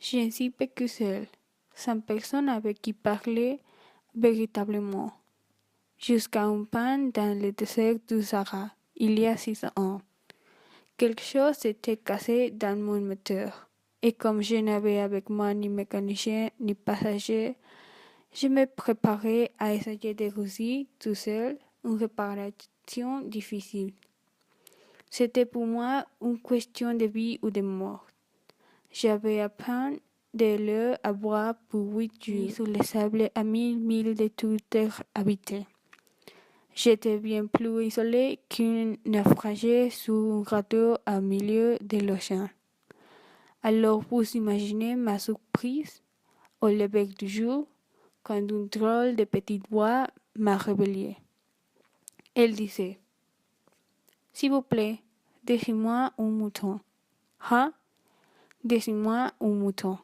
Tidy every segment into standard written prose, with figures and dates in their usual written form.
Je ne suis pas que seule, sans personne avec qui parler véritablement. Jusqu'à un pain dans le désert du Sahara, il y a 6 ans. Quelque chose s'était cassé dans mon moteur, et comme je n'avais avec moi ni mécanicien ni passager, je me préparais à essayer de réussir tout seul une réparation difficile. C'était pour moi une question de vie ou de mort. J'avais à peine de l'eau à boire pour 8 jours sur les sables à 1000 milles de toute terre habitée. J'étais bien plus isolé qu'un naufragé sur un radeau au milieu de l'océan. Alors vous imaginez ma surprise au lever du jour quand une drôle de petite voix m'a réveillé. Elle disait: S'il vous plaît, donnez-moi un mouton. Hein? Donnez-moi un mouton.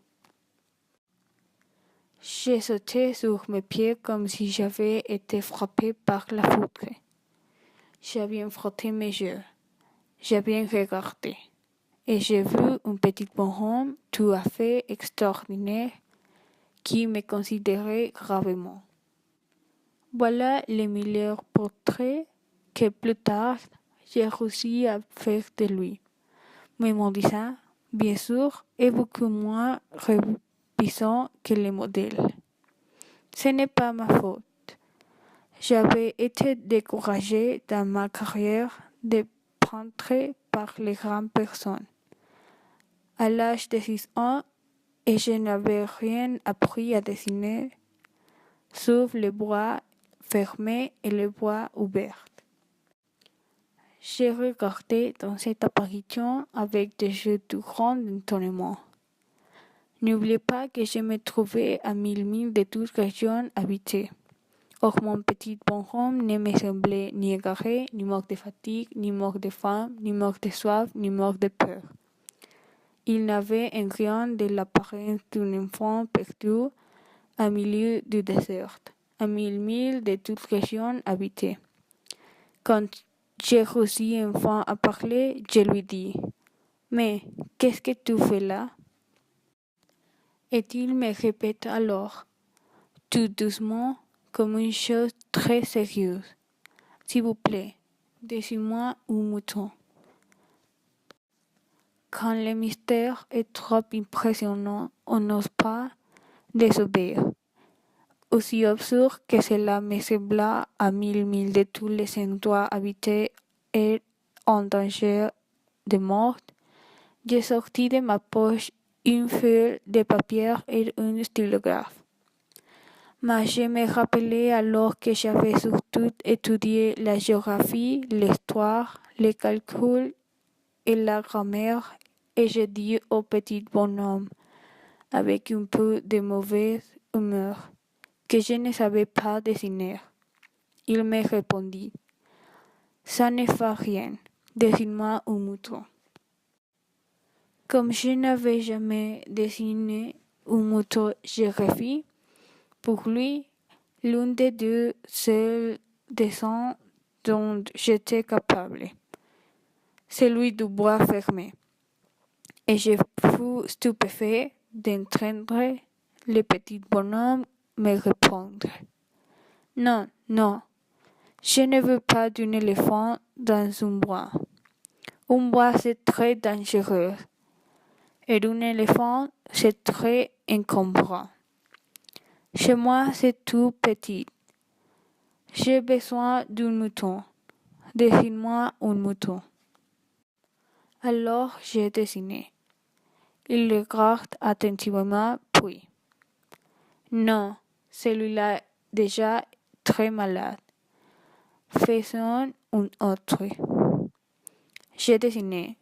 J'ai sauté sur mes pieds comme si j'avais été frappé par la foudre. J'ai bien frotté mes yeux. J'ai bien regardé. Et j'ai vu un petit bonhomme tout à fait extraordinaire qui me considérait gravement. Voilà le meilleur portrait que plus tard j'ai réussi à faire de lui. Mais mon dessin, bien sûr, est beaucoup moins rebondissant que le modèle. Ce n'est pas ma faute. J'avais été découragé dans ma carrière de peintre par les grandes personnes. À l'âge de 6 ans, et je n'avais rien appris à dessiner, sauf les bois fermés et les bois ouverts. J'ai regardé dans cette apparition avec des yeux de grand étonnement. N'oubliez pas que je me trouvais à 1000 milles de toute région habitée. Or mon petit bonhomme ne me semblait ni égaré, ni mort de fatigue, ni mort de faim, ni mort de soif, ni mort de peur. Il n'avait en rien de l'apparence d'un enfant perdu au milieu du désert, à 1000 milles de toute région habitée. Quand j'ai réussi enfin à parler, je lui dis: Mais qu'est-ce que tu fais là? Et il me répète alors, tout doucement, comme une chose très sérieuse: S'il vous plaît, donnez-moi un mouton. Quand le mystère est trop impressionnant, on n'ose pas désobéir. Aussi absurde que cela me sembla à 1000 milles de tous les endroits habités et en danger de mort, j'ai sorti de ma poche une feuille de papier et un stylographe. Mais je me rappelais alors que j'avais surtout étudié la géographie, l'histoire, les calculs et la grammaire, et j'ai dit au petit bonhomme, avec un peu de mauvaise humeur, que je ne savais pas dessiner. Il me répondit: Ça ne fait rien, dessine-moi un mouton. Comme je n'avais jamais dessiné un mouton, je refis, pour lui, l'un des deux seuls dessins dont j'étais capable, celui du bois fermé. Et je fus stupéfait d'entendre le petit bonhomme me répondre: Non, non, je ne veux pas d'un éléphant dans un bois. Un bois, c'est très dangereux. Et un éléphant, c'est très encombrant. Chez moi, c'est tout petit. J'ai besoin d'un mouton. Dessine-moi un mouton. Alors j'ai dessiné. Il regarde attentivement, puis: Non, celui-là est déjà très malade. Faisons un autre. J'ai dessiné.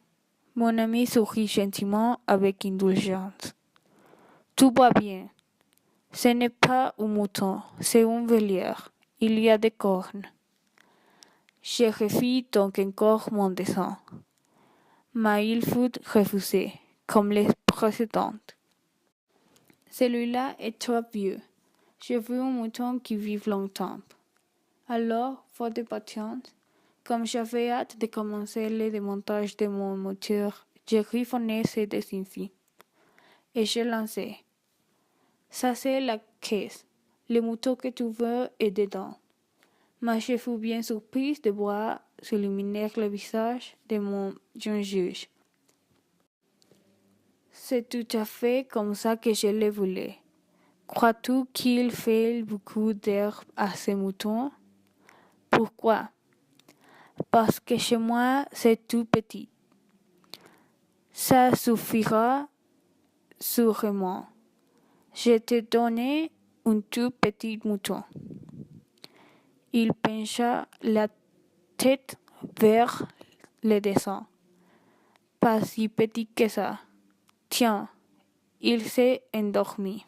Mon ami sourit gentiment avec indulgence. Tout va bien. Ce n'est pas un mouton, c'est un bélier. Il y a des cornes. Je refis donc encore mon dessin. Mais il fut refusé, comme les précédentes. Celui-là est trop vieux. Je veux un mouton qui vive longtemps. Alors, faute de patience, comme j'avais hâte de commencer le démontage de mon moteur, j'ai griffonné ces dessins-ci. et j'ai lancé. Ça c'est la caisse. Le mouton que tu veux est dedans. Mais je fus bien surprise de voir s'illuminer le visage de mon jeune juge. C'est tout à fait comme ça que je le voulais. Crois-tu qu'il fait beaucoup d'herbe à ces moutons? Pourquoi? Parce que chez moi, c'est tout petit. Ça suffira sûrement. Je te donnais un tout petit mouton. Il pencha la tête vers le dessin. Pas si petit que ça. Tiens, il s'est endormi.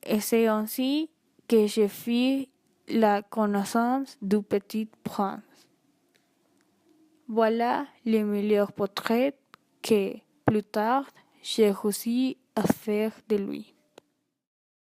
Et c'est ainsi que je fis la connaissance du petit prince. Voilà le meilleur portrait que, plus tard, j'ai réussi à faire de lui.